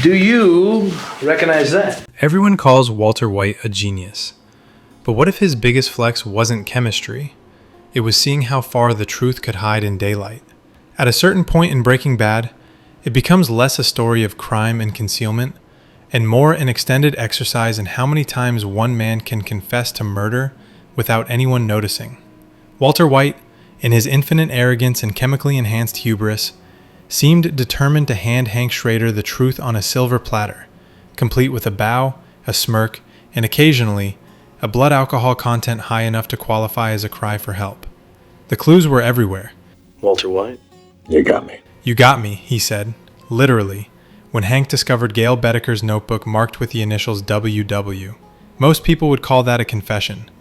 Do you recognize that? Everyone calls Walter White a genius. But what if his biggest flex wasn't chemistry? It was seeing how far the truth could hide in daylight. At a certain point in Breaking Bad, it becomes less a story of crime and concealment, and more an extended exercise in how many times one man can confess to murder without anyone noticing. Walter White, in his infinite arrogance and chemically enhanced hubris, seemed determined to hand Hank Schrader the truth on a silver platter, complete with a bow, a smirk, and occasionally, a blood alcohol content high enough to qualify as a cry for help. The clues were everywhere. Walter White? You got me. You got me, he said, literally, when Hank discovered Gail Bedeker's notebook marked with the initials WW. Most people would call that a confession.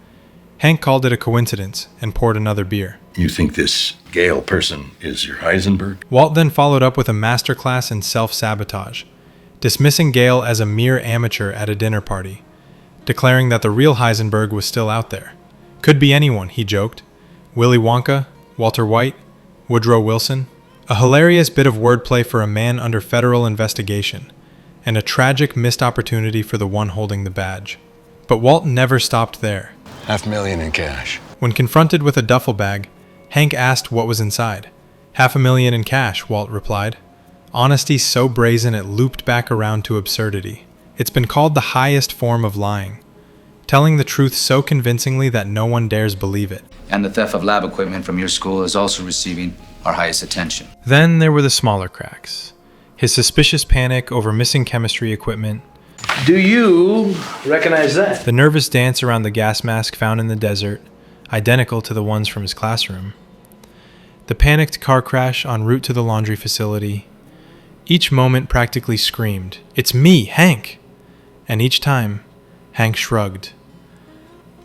Hank called it a coincidence and poured another beer. You think this Gale person is your Heisenberg? Walt then followed up with a masterclass in self-sabotage, dismissing Gale as a mere amateur at a dinner party, declaring that the real Heisenberg was still out there. Could be anyone, he joked. Willy Wonka, Walter White, Woodrow Wilson. A hilarious bit of wordplay for a man under federal investigation, and a tragic missed opportunity for the one holding the badge. But Walt never stopped there. $500,000 in cash. When confronted with a duffel bag, Hank asked what was inside. $500,000 in cash, Walt replied. Honesty so brazen it looped back around to absurdity. It's been called the highest form of lying, telling the truth so convincingly that no one dares believe it. And the theft of lab equipment from your school is also receiving our highest attention. Then there were the smaller cracks. His suspicious panic over missing chemistry equipment. Do you recognize that? The nervous dance around the gas mask found in the desert, identical to the ones from his classroom. The panicked car crash en route to the laundry facility. Each moment practically screamed, "It's me, Hank!" And each time, Hank shrugged.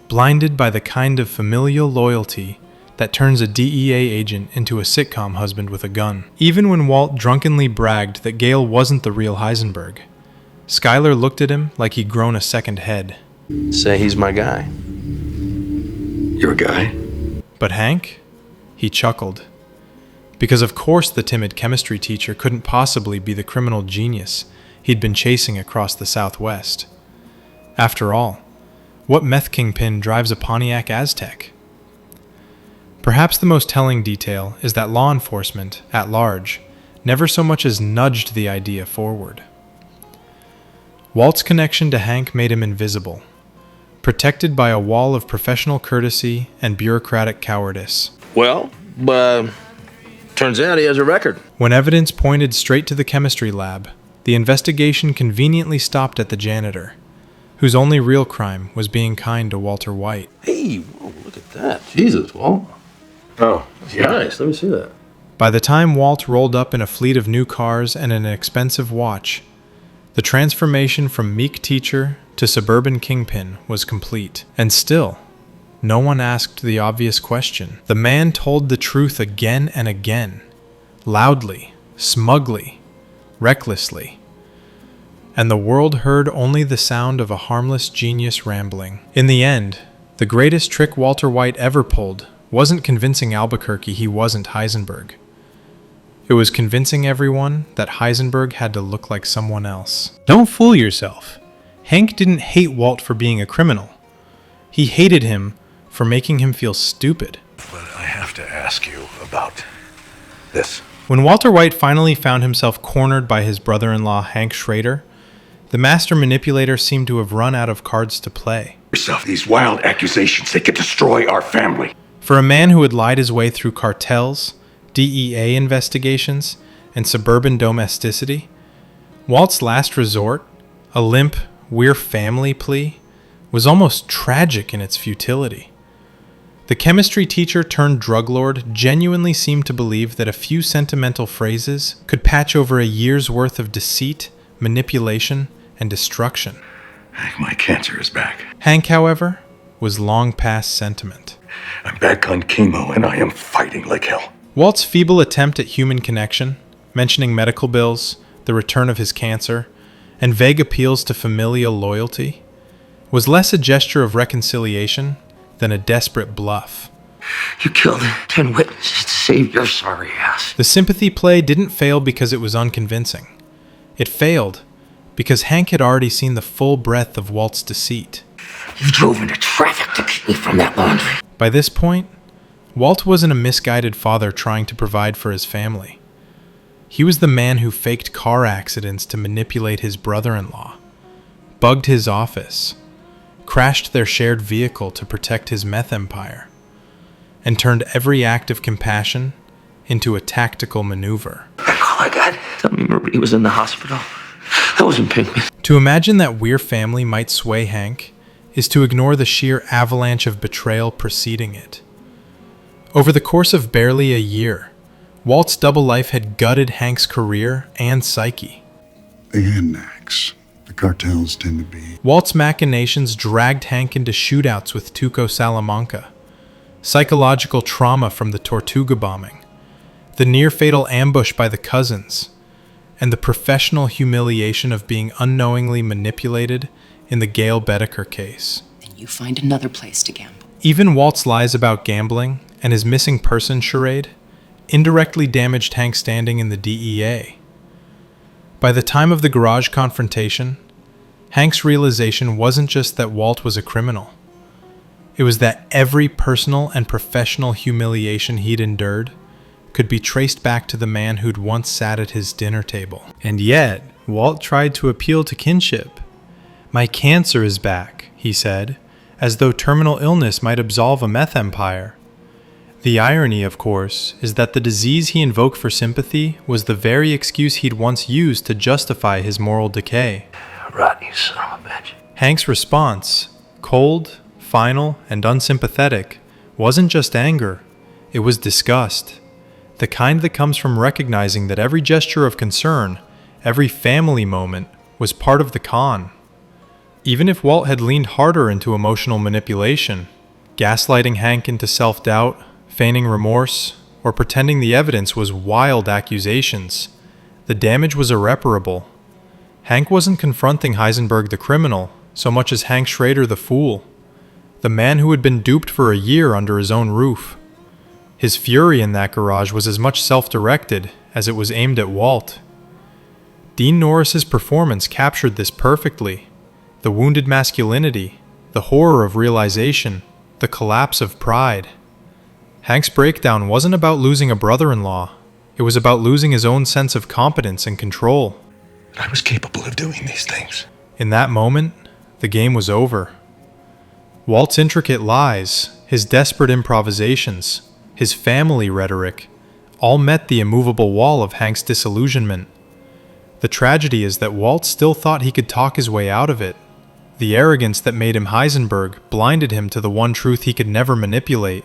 Blinded by the kind of familial loyalty that turns a DEA agent into a sitcom husband with a gun. Even when Walt drunkenly bragged that Gale wasn't the real Heisenberg, Skyler looked at him like he'd grown a second head. Say he's my guy. Your guy? But Hank? He chuckled. Because of course the timid chemistry teacher couldn't possibly be the criminal genius he'd been chasing across the Southwest. After all, what meth kingpin drives a Pontiac Aztec? Perhaps the most telling detail is that law enforcement, at large, never so much as nudged the idea forward. Walt's connection to Hank made him invisible, protected by a wall of professional courtesy and bureaucratic cowardice. Well, turns out he has a record. When evidence pointed straight to the chemistry lab, the investigation conveniently stopped at the janitor, whose only real crime was being kind to Walter White. Hey, whoa, look at that. Jesus, Walt. Oh, yeah. Nice, let me see that. By the time Walt rolled up in a fleet of new cars and an expensive watch, the transformation from meek teacher to suburban kingpin was complete. And still, no one asked the obvious question. The man told the truth again and again, loudly, smugly, recklessly. And the world heard only the sound of a harmless genius rambling. In the end, the greatest trick Walter White ever pulled wasn't convincing Albuquerque he wasn't Heisenberg. It was convincing everyone that Heisenberg had to look like someone else. Don't fool yourself. Hank didn't hate Walt for being a criminal. He hated him for making him feel stupid. But I have to ask you about this. When Walter White finally found himself cornered by his brother-in-law Hank Schrader, the master manipulator seemed to have run out of cards to play. Yourself, these wild accusations, they could destroy our family. For a man who had lied his way through cartels, DEA investigations, and suburban domesticity, Walt's last resort, a limp, "we're family" plea, was almost tragic in its futility. The chemistry teacher turned drug lord genuinely seemed to believe that a few sentimental phrases could patch over a year's worth of deceit, manipulation, and destruction. My cancer is back. Hank, however, was long past sentiment. I'm back on chemo and I am fighting like hell. Walt's feeble attempt at human connection, mentioning medical bills, the return of his cancer, and vague appeals to familial loyalty, was less a gesture of reconciliation than a desperate bluff. You killed 10 witnesses to save your sorry ass. The sympathy play didn't fail because it was unconvincing. It failed because Hank had already seen the full breadth of Walt's deceit. You drove into traffic to keep me from that laundry. By this point, Walt wasn't a misguided father trying to provide for his family. He was the man who faked car accidents to manipulate his brother-in-law, bugged his office, crashed their shared vehicle to protect his meth empire, and turned every act of compassion into a tactical maneuver. That call I got, tell me Marie was in the hospital. That was in Pinkman. To imagine that Weir family might sway Hank is to ignore the sheer avalanche of betrayal preceding it. Over the course of barely a year, Walt's double life had gutted Hank's career and psyche. They had knacks. The cartels tend to be. Walt's machinations dragged Hank into shootouts with Tuco Salamanca, psychological trauma from the Tortuga bombing, the near-fatal ambush by the cousins, and the professional humiliation of being unknowingly manipulated in the Gail Bedecker case. Then you find another place to gamble. Even Walt's lies about gambling and his missing person charade indirectly damaged Hank's standing in the DEA. By the time of the garage confrontation, Hank's realization wasn't just that Walt was a criminal. It was that every personal and professional humiliation he'd endured could be traced back to the man who'd once sat at his dinner table. And yet, Walt tried to appeal to kinship. "My cancer is back," he said, as though terminal illness might absolve a meth empire. The irony, of course, is that the disease he invoked for sympathy was the very excuse he'd once used to justify his moral decay. Rotten, you son of a bitch. Hank's response, cold, final, and unsympathetic, wasn't just anger, it was disgust. The kind that comes from recognizing that every gesture of concern, every family moment, was part of the con. Even if Walt had leaned harder into emotional manipulation, gaslighting Hank into self-doubt, feigning remorse, or pretending the evidence was wild accusations, the damage was irreparable. Hank wasn't confronting Heisenberg the criminal so much as Hank Schrader the fool, the man who had been duped for a year under his own roof. His fury in that garage was as much self-directed as it was aimed at Walt. Dean Norris's performance captured this perfectly. The wounded masculinity, the horror of realization, the collapse of pride. Hank's breakdown wasn't about losing a brother-in-law. It was about losing his own sense of competence and control. I was capable of doing these things. In that moment, the game was over. Walt's intricate lies, his desperate improvisations, his family rhetoric, all met the immovable wall of Hank's disillusionment. The tragedy is that Walt still thought he could talk his way out of it. The arrogance that made him Heisenberg blinded him to the one truth he could never manipulate.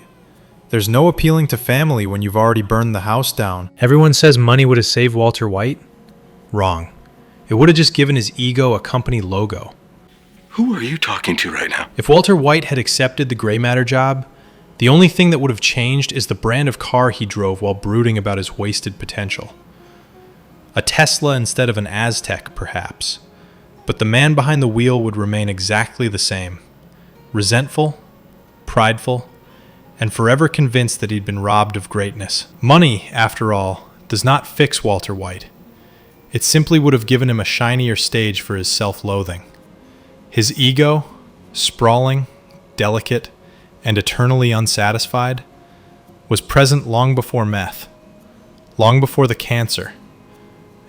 There's no appealing to family when you've already burned the house down. Everyone says money would have saved Walter White. Wrong. It would have just given his ego a company logo. Who are you talking to right now? If Walter White had accepted the gray matter job, the only thing that would have changed is the brand of car he drove while brooding about his wasted potential. A Tesla instead of an Aztec, perhaps. But the man behind the wheel would remain exactly the same. Resentful, prideful, and forever convinced that he'd been robbed of greatness. Money, after all, does not fix Walter White. It simply would have given him a shinier stage for his self-loathing. His ego, sprawling, delicate, and eternally unsatisfied, was present long before meth, long before the cancer,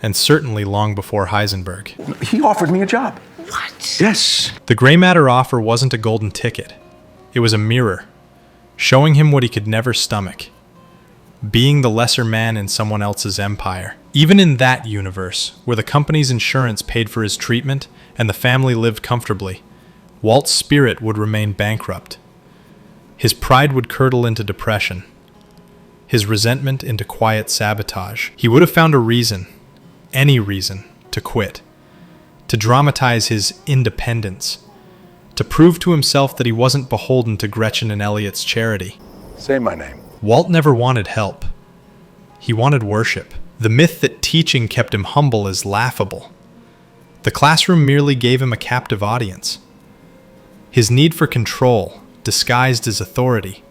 and certainly long before Heisenberg. He offered me a job. What? Yes. The gray matter offer wasn't a golden ticket. It was a mirror, showing him what he could never stomach, being the lesser man in someone else's empire. Even in that universe, where the company's insurance paid for his treatment and the family lived comfortably, Walt's spirit would remain bankrupt. His pride would curdle into depression, his resentment into quiet sabotage. He would have found a reason, any reason, to quit, to dramatize his independence, to prove to himself that he wasn't beholden to Gretchen and Elliot's charity. Say my name. Walt never wanted help. He wanted worship. The myth that teaching kept him humble is laughable. The classroom merely gave him a captive audience. His need for control, disguised as authority,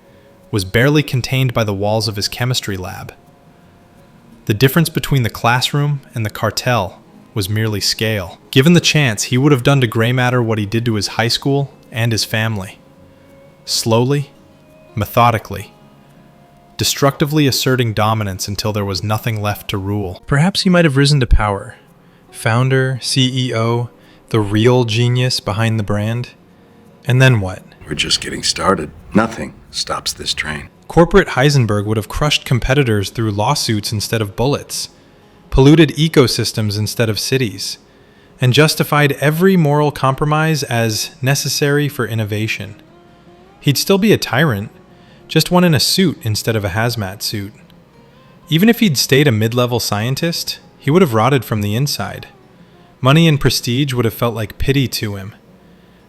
was barely contained by the walls of his chemistry lab. The difference between the classroom and the cartel was merely scale. Given the chance, he would have done to gray matter what he did to his high school and his family. Slowly, methodically, destructively asserting dominance until there was nothing left to rule. Perhaps he might have risen to power. Founder, CEO, the real genius behind the brand. And then what? We're just getting started. Nothing stops this train. Corporate Heisenberg would have crushed competitors through lawsuits instead of bullets, polluted ecosystems instead of cities, and justified every moral compromise as necessary for innovation. He'd still be a tyrant, just one in a suit instead of a hazmat suit. Even if he'd stayed a mid-level scientist, he would have rotted from the inside. Money and prestige would have felt like pity to him.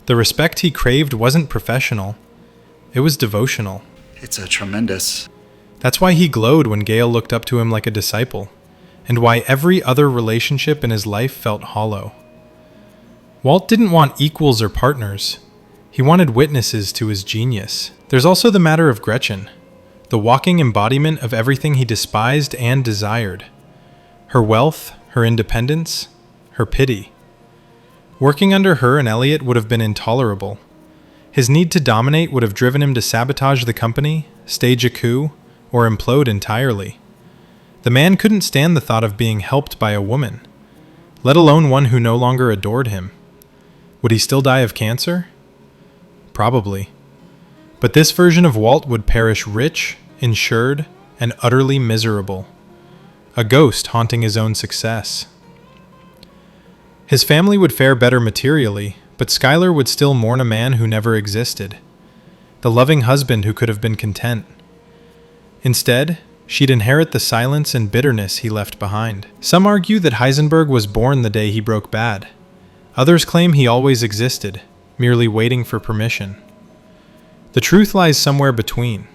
The respect he craved wasn't professional, it was devotional. It's a tremendous. That's why he glowed when Gale looked up to him like a disciple, and why every other relationship in his life felt hollow. Walt didn't want equals or partners. He wanted witnesses to his genius. There's also the matter of Gretchen, the walking embodiment of everything he despised and desired. Her wealth, her independence, her pity. Working under her and Elliot would have been intolerable. His need to dominate would have driven him to sabotage the company, stage a coup, or implode entirely. The man couldn't stand the thought of being helped by a woman, let alone one who no longer adored him. Would he still die of cancer? Probably. But this version of Walt would perish rich, insured, and utterly miserable. A ghost haunting his own success. His family would fare better materially, but Skylar would still mourn a man who never existed. The loving husband who could have been content. Instead, she'd inherit the silence and bitterness he left behind. Some argue that Heisenberg was born the day he broke bad. Others claim he always existed, merely waiting for permission. The truth lies somewhere between.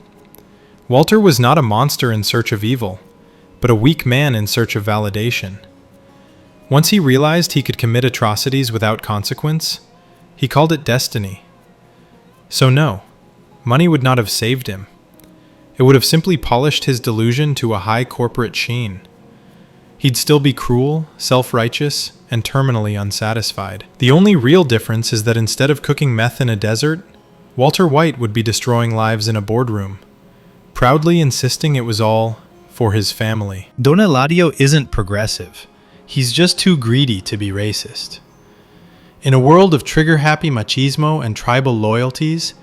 Walter was not a monster in search of evil, but a weak man in search of validation. Once he realized he could commit atrocities without consequence, he called it destiny. So no, money would not have saved him. It would have simply polished his delusion to a high corporate sheen. He'd still be cruel, self-righteous, and terminally unsatisfied. The only real difference is that instead of cooking meth in a desert, Walter White would be destroying lives in a boardroom, proudly insisting it was all for his family. Don Eladio isn't progressive. He's just too greedy to be racist. In a world of trigger-happy machismo and tribal loyalties,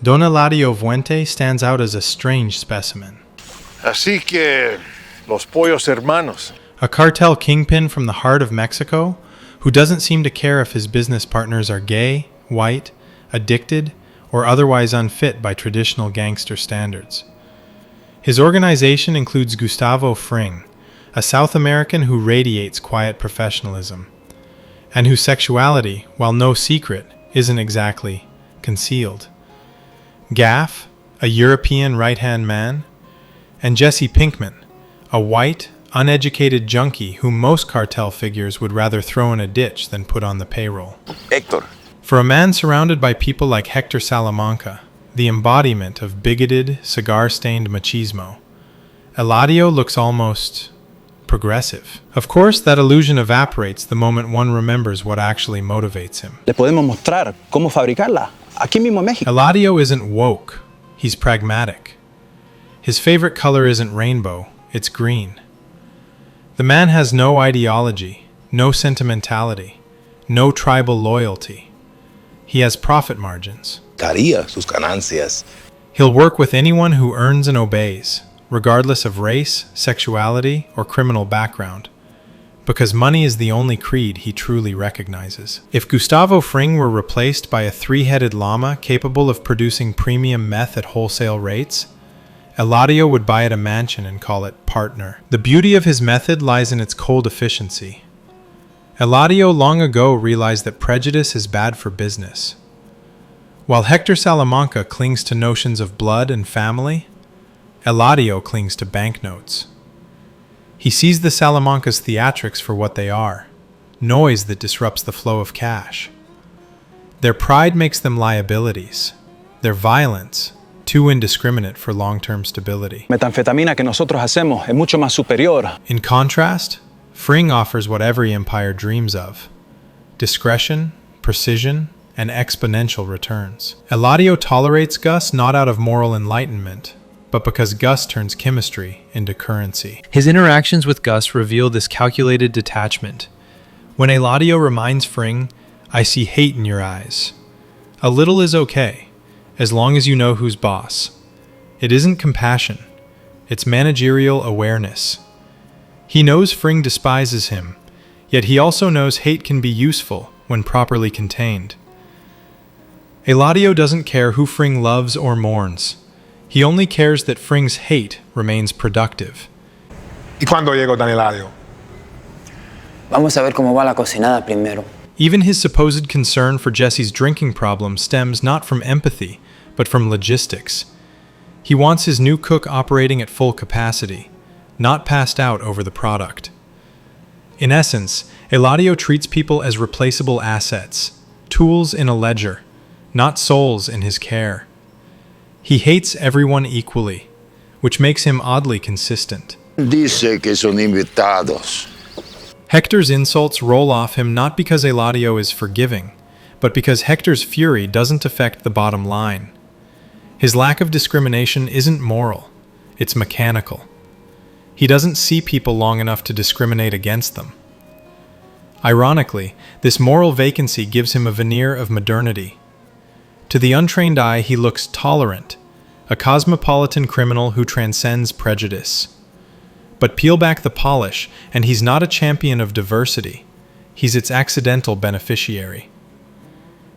Don Eladio Fuente stands out as a strange specimen. Así que, los pollos hermanos. A cartel kingpin from the heart of Mexico who doesn't seem to care if his business partners are gay, white, addicted, or otherwise unfit by traditional gangster standards. His organization includes Gustavo Fring, a South American who radiates quiet professionalism, and whose sexuality, while no secret, isn't exactly concealed. Gaff, a European right-hand man, and Jesse Pinkman, a white, uneducated junkie whom most cartel figures would rather throw in a ditch than put on the payroll. Héctor. For a man surrounded by people like Hector Salamanca, the embodiment of bigoted, cigar-stained machismo, Eladio looks almost progressive. Of course, that illusion evaporates the moment one remembers what actually motivates him. Le podemos mostrar cómo fabricarla, aquí mismo en México. Eladio isn't woke, he's pragmatic. His favorite color isn't rainbow, it's green. The man has no ideology, no sentimentality, no tribal loyalty. He has profit margins. Daría sus ganancias. He'll work with anyone who earns and obeys, regardless of race, sexuality, or criminal background, because money is the only creed he truly recognizes. If Gustavo Fring were replaced by a three-headed llama capable of producing premium meth at wholesale rates, Eladio would buy it a mansion and call it partner. The beauty of his method lies in its cold efficiency. Eladio long ago realized that prejudice is bad for business. While Hector Salamanca clings to notions of blood and family, Eladio clings to banknotes. He sees the Salamanca's theatrics for what they are, noise that disrupts the flow of cash. Their pride makes them liabilities, their violence too indiscriminate for long-term stability. Metanfetamina que nosotros hacemos es mucho más superior. In contrast, Fring offers what every empire dreams of: discretion, precision, and exponential returns. Eladio tolerates Gus not out of moral enlightenment, but because Gus turns chemistry into currency. His interactions with Gus reveal this calculated detachment. When Eladio reminds Fring, "I see hate in your eyes," a little is okay, as long as you know who's boss. It isn't compassion, it's managerial awareness. He knows Fring despises him, yet he also knows hate can be useful when properly contained. Eladio doesn't care who Fring loves or mourns. He only cares that Fring's hate remains productive. ¿Y cuándo llegó Don Eladio? Vamos a ver cómo va la cocinada primero. Even his supposed concern for Jesse's drinking problem stems not from empathy, but from logistics. He wants his new cook operating at full capacity, not passed out over the product. In essence, Eladio treats people as replaceable assets, tools in a ledger, not souls in his care. He hates everyone equally, which makes him oddly consistent. Dice que son invitados. Hector's insults roll off him not because Eladio is forgiving, but because Hector's fury doesn't affect the bottom line. His lack of discrimination isn't moral, it's mechanical. He doesn't see people long enough to discriminate against them. Ironically, this moral vacancy gives him a veneer of modernity. To the untrained eye, he looks tolerant, a cosmopolitan criminal who transcends prejudice. But peel back the polish, and he's not a champion of diversity. He's its accidental beneficiary.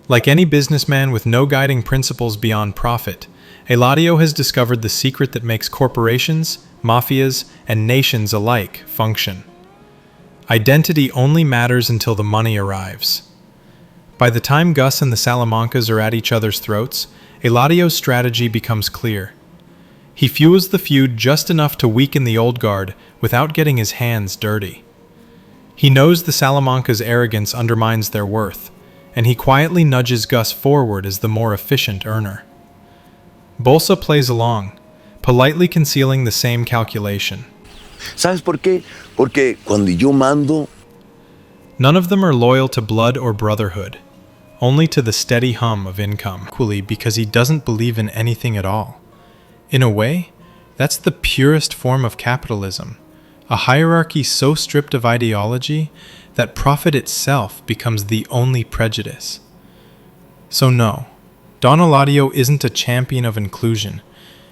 Like any businessman with no guiding principles beyond profit, Eladio has discovered the secret that makes corporations, mafias, and nations alike function. Identity only matters until the money arrives. By the time Gus and the Salamancas are at each other's throats, Eladio's strategy becomes clear. He fuels the feud just enough to weaken the old guard without getting his hands dirty. He knows the Salamancas' arrogance undermines their worth, and he quietly nudges Gus forward as the more efficient earner. Bolsa plays along, politely concealing the same calculation. ¿Sabes por qué? Porque cuando yo mando... None of them are loyal to blood or brotherhood, only to the steady hum of income, equally because he doesn't believe in anything at all. In a way, that's the purest form of capitalism, a hierarchy so stripped of ideology that profit itself becomes the only prejudice. So no, Don Eladio isn't a champion of inclusion.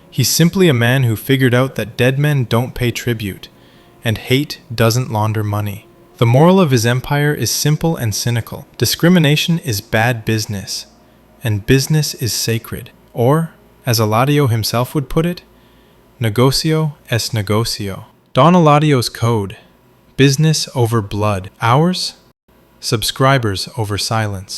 He's simply a man who figured out that dead men don't pay tribute, and hate doesn't launder money. The moral of his empire is simple and cynical. Discrimination is bad business, and business is sacred. Or, as Eladio himself would put it, negocio es negocio. Don Eladio's code: business over blood. Ours? Subscribers over silence.